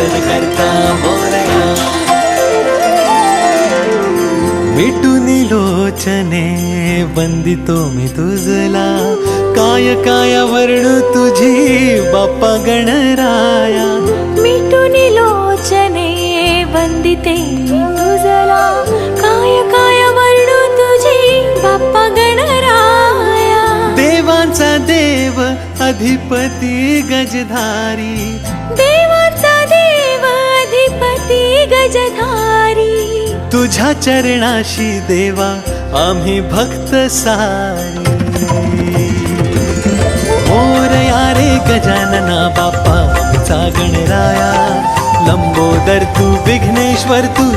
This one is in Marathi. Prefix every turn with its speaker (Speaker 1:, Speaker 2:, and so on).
Speaker 1: दर्शन करता मोरया. मिटून लोचने वंदितो मी तुझला, काय काय वर्णू तुझी बाप्पा गणराया.
Speaker 2: मिटून लोचने वंदिते तुझला, काय काय वर्णू तुझी बाप्पा गणराया.
Speaker 1: देवांचा देव अधिपती गजधारी,
Speaker 2: देवाचा देव अधिपती गजधारी.
Speaker 1: तुझ्या चरणाशी देवा आम्ही भक्त सारी. मोरया रे गजानना बाप्पा आमचा गणराया, लंबोदर तू विघ्नेश्वर तू